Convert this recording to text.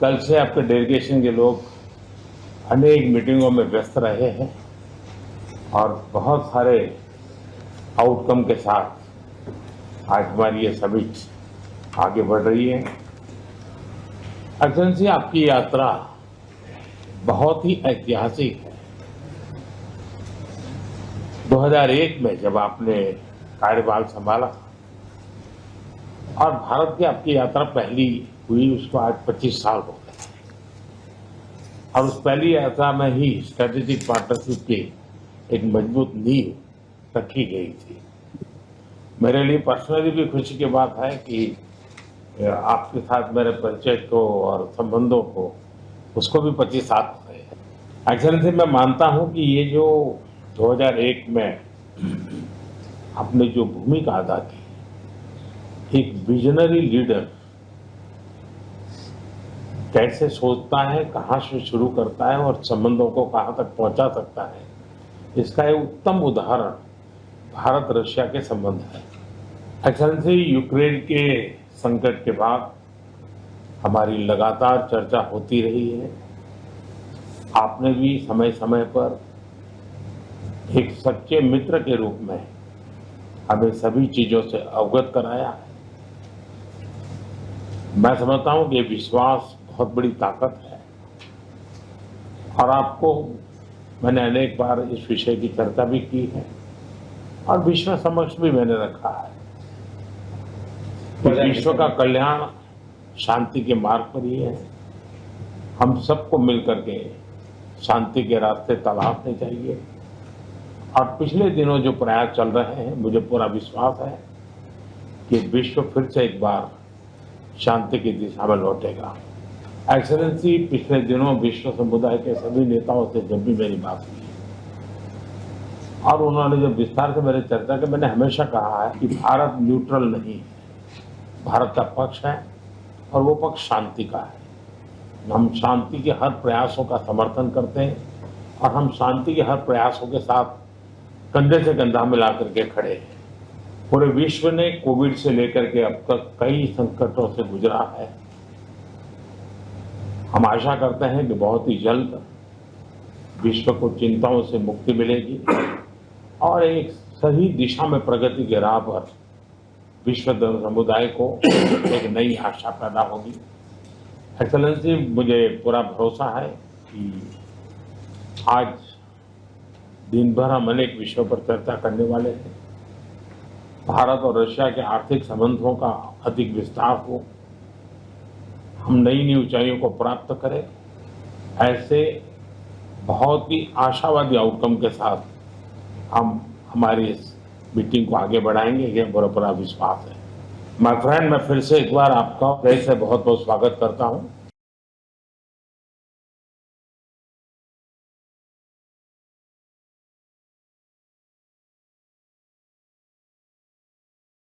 कल से आपके डेलीगेशन के लोग अनेक मीटिंगों में व्यस्त रहे हैं और बहुत सारे आउटकम के साथ आज हमारी ये समिट आगे बढ़ रही है। एक्सेलेंसी, आपकी यात्रा बहुत ही ऐतिहासिक है। 2001 में जब आपने कार्यभार संभाला और भारत की आपकी यात्रा पहली हुई, उसको आज 25 साल हो गए और उस पहली यात्रा में ही स्ट्रेटेजिक पार्टनरशिप की एक मजबूत नींव रखी गई थी। मेरे लिए पर्सनली भी खुशी की बात है कि आपके साथ मेरे परिचय को और संबंधों को उसको भी 25 साल हो गए हैं। एक्सेलेंसी, मैं मानता हूं कि ये जो 2001 में आपने जो भूमिका अदा की, एक विजनरी लीडर कैसे सोचता है, कहां से शुरू करता है और संबंधों को कहां तक पहुंचा सकता है, इसका एक उत्तम उदाहरण भारत रशिया के संबंध है। एक्सेलेंसी, यूक्रेन के संकट के बाद हमारी लगातार चर्चा होती रही है। आपने भी समय समय पर एक सच्चे मित्र के रूप में हमें सभी चीजों से अवगत कराया है। मैं समझता हूं कि विश्वास बहुत बड़ी ताकत है और आपको मैंने अनेक बार इस विषय की चर्चा भी की है और विश्व समक्ष भी मैंने रखा है कि विश्व का कल्याण शांति के मार्ग पर ही है। हम सबको मिलकर के शांति के रास्ते तलाशने चाहिए और पिछले दिनों जो प्रयास चल रहे हैं, मुझे पूरा विश्वास है कि विश्व फिर से एक बार शांति की दिशा में लौटेगा। एक्सेलेंसी, पिछले दिनों विश्व समुदाय के सभी नेताओं से जब भी मेरी बात हुई और उन्होंने जब विस्तार से मेरे चर्चा की, मैंने हमेशा कहा है कि भारत न्यूट्रल नहीं है, भारत का पक्ष है और वो पक्ष शांति का है। हम शांति के हर प्रयासों का समर्थन करते हैं और हम शांति के हर प्रयासों के साथ कंधे से कंधा मिला करके खड़े हैं। पूरे विश्व ने कोविड से लेकर के अब तक कई संकटों से गुजरा है। हम आशा करते हैं कि बहुत ही जल्द विश्व को चिंताओं से मुक्ति मिलेगी और एक सही दिशा में प्रगति के राह पर विश्व समुदाय को एक नई आशा पैदा होगी। एक्सेलेंसी, मुझे पूरा भरोसा है कि आज दिन भर हम अनेक विषयों पर चर्चा करने वाले हैं। भारत और रशिया के आर्थिक संबंधों का अधिक विस्तार हो, हम नई नई ऊंचाइयों को प्राप्त करें, ऐसे बहुत ही आशावादी आउटकम के साथ हम हमारी इस मीटिंग को आगे बढ़ाएंगे, ये मेरा पूरा विश्वास है। माय फ्रेंड, मैं फिर से एक बार आपका फिर से बहुत बहुत स्वागत करता हूं